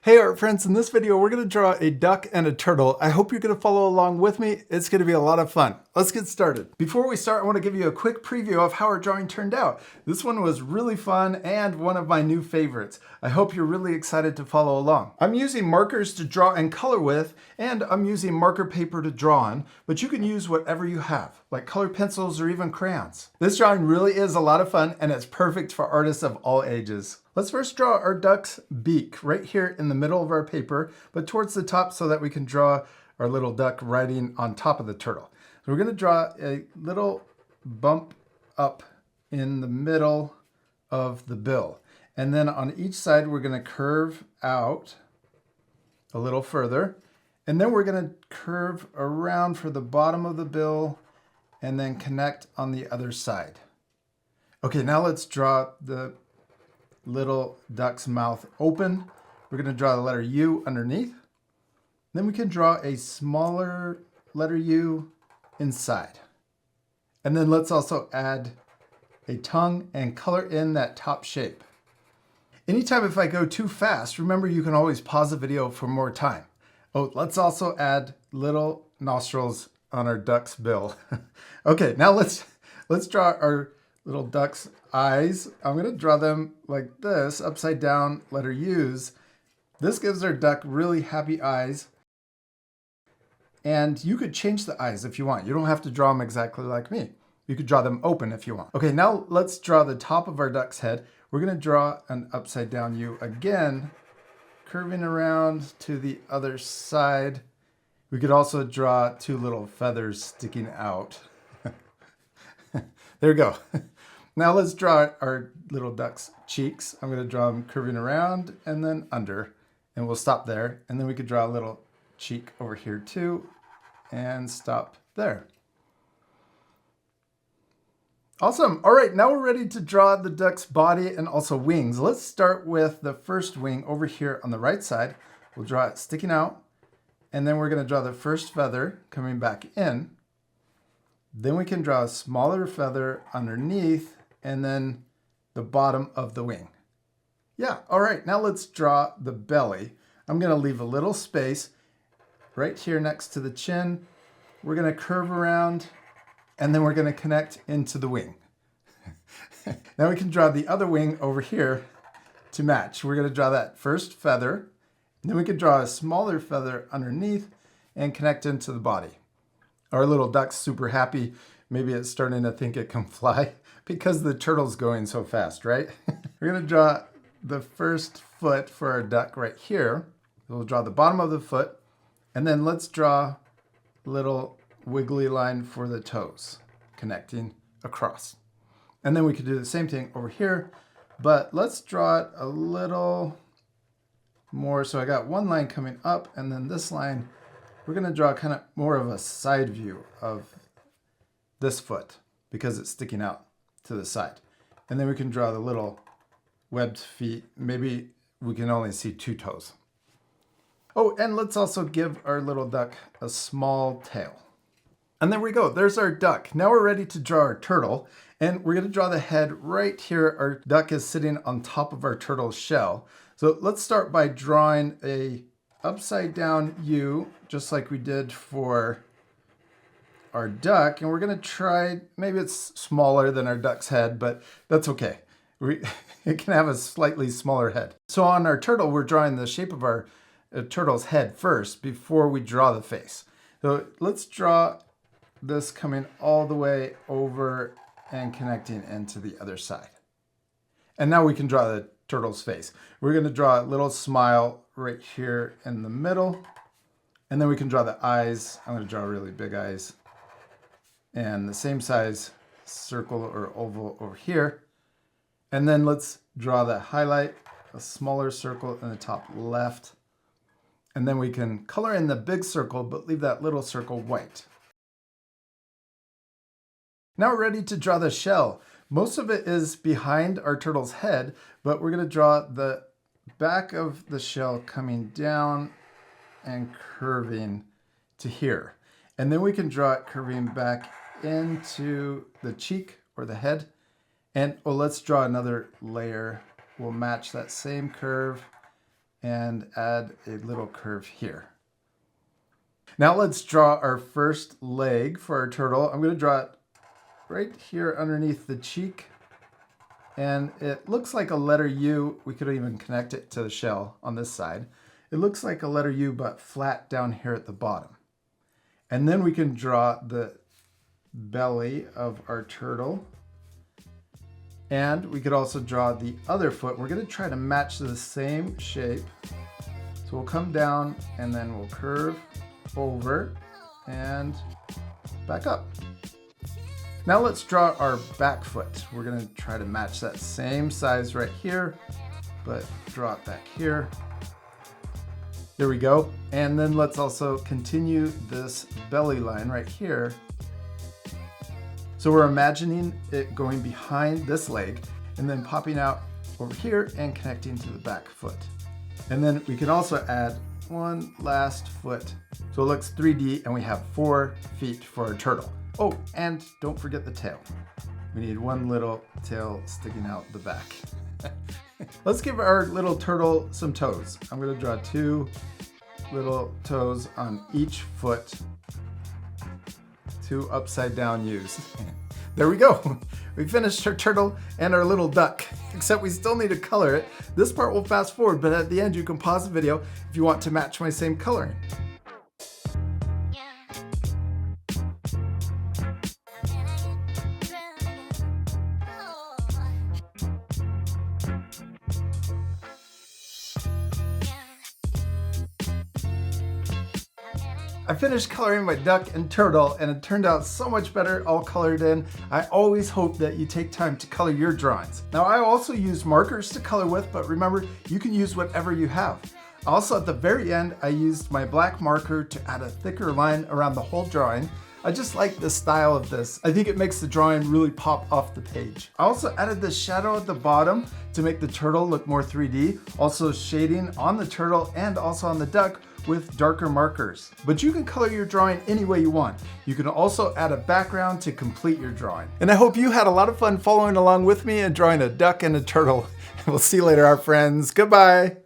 Hey art friends, in this video we're going to draw a duck and a turtle. I hope you're going to follow along with me. It's going to be a lot of fun. Let's get started. Before we start, I want to give you a quick preview of how our drawing turned out. This one was really fun and one of my new favorites. I hope you're really excited to follow along. I'm using markers to draw and color with, and I'm using marker paper to draw on, but you can use whatever you have, like colored pencils or even crayons. This drawing really is a lot of fun and it's perfect for artists of all ages. Let's first draw our duck's beak right here in the middle of our paper, but towards the top so that we can draw our little duck riding on top of the turtle. So we're going to draw a little bump up in the middle of the bill. And then on each side, we're going to curve out a little further. And then we're going to curve around for the bottom of the bill and then connect on the other side. Okay, now let's draw the little duck's mouth open. We're going to draw the letter U underneath. Then we can draw a smaller letter U inside. And then let's also add a tongue and color in that top shape. Anytime if I go too fast, remember you can always pause the video for more time. Oh, let's also add little nostrils on our duck's bill. Okay, now let's draw our little duck's eyes. I'm going to draw them like this, upside down, letter U's. This gives our duck really happy eyes. And you could change the eyes if you want. You don't have to draw them exactly like me. You could draw them open if you want. Okay, now let's draw the top of our duck's head. We're going to draw an upside down U again, curving around to the other side. We could also draw two little feathers sticking out. There we go. Now let's draw our little duck's cheeks. I'm going to draw them curving around and then under, and we'll stop there. And then we could draw a little cheek over here too and stop there. Awesome. All right, now we're ready to draw the duck's body and also wings. Let's start with the first wing over here on the right side. We'll draw it sticking out, and then we're going to draw the first feather coming back in. Then we can draw a smaller feather underneath and then the bottom of the wing. Yeah, all right, now let's draw the belly. I'm going to leave a little space right here next to the chin. We're going to curve around and then we're going to connect into the wing. Now we can draw the other wing over here to match. We're going to draw that first feather, and then we can draw a smaller feather underneath and connect into the body. Our little duck's super happy. Maybe it's starting to think it can fly because the turtle's going so fast, right? We're going to draw the first foot for our duck right here. We'll draw the bottom of the foot, and then let's draw a little wiggly line for the toes connecting across. And then we could do the same thing over here, but let's draw it a little more. So I got one line coming up, and then this line, we're going to draw kind of more of a side view of this foot because it's sticking out to the side. And then we can draw the little webbed feet. Maybe we can only see two toes. Oh, and let's also give our little duck a small tail. And there we go. There's our duck. Now we're ready to draw our turtle. And we're going to draw the head right here. Our duck is sitting on top of our turtle's shell. So let's start by drawing a upside down U, just like we did for our duck. And we're going to try, maybe it's smaller than our duck's head, but that's okay. It can have a slightly smaller head. So on our turtle, we're drawing the shape of our turtle's head first before we draw the face. So let's draw this coming all the way over and connecting into the other side. And now we can draw the turtle's face. We're going to draw a little smile right here in the middle. And then we can draw the eyes. I'm going to draw really big eyes. And the same size circle or oval over here. And then let's draw the highlight, a smaller circle in the top left. And then we can color in the big circle, but leave that little circle white. Now we're ready to draw the shell. Most of it is behind our turtle's head, but we're going to draw the back of the shell coming down and curving to here. And then we can draw it curving back into the cheek or the head. And let's draw another layer. We'll match that same curve and add a little curve here. Now let's draw our first leg for our turtle. I'm going to draw it right here underneath the cheek. And it looks like a letter U. We could even connect it to the shell on this side. It looks like a letter U, but flat down here at the bottom. And then we can draw the belly of our turtle. And we could also draw the other foot. We're going to try to match the same shape. So we'll come down and then we'll curve over and back up. Now let's draw our back foot. We're going to try to match that same size right here, but draw it back here. There we go. And then let's also continue this belly line right here. So we're imagining it going behind this leg and then popping out over here and connecting to the back foot. And then we can also add one last foot. So it looks 3D and we have 4 feet for our turtle. Oh, and don't forget the tail. We need one little tail sticking out the back. Let's give our little turtle some toes. I'm going to draw 2 little toes on each foot. 2 upside down U's. There we go. We finished our turtle and our little duck, except we still need to color it. This part will fast forward, but at the end you can pause the video if you want to match my same coloring. I finished coloring my duck and turtle and it turned out so much better all colored in. I always hope that you take time to color your drawings. Now I also use markers to color with, but remember you can use whatever you have. Also at the very end I used my black marker to add a thicker line around the whole drawing. I just like the style of this. I think it makes the drawing really pop off the page. I also added the shadow at the bottom to make the turtle look more 3D. Also shading on the turtle and also on the duck with darker markers. But you can color your drawing any way you want. You can also add a background to complete your drawing. And I hope you had a lot of fun following along with me and drawing a duck and a turtle. We'll see you later, our friends. Goodbye.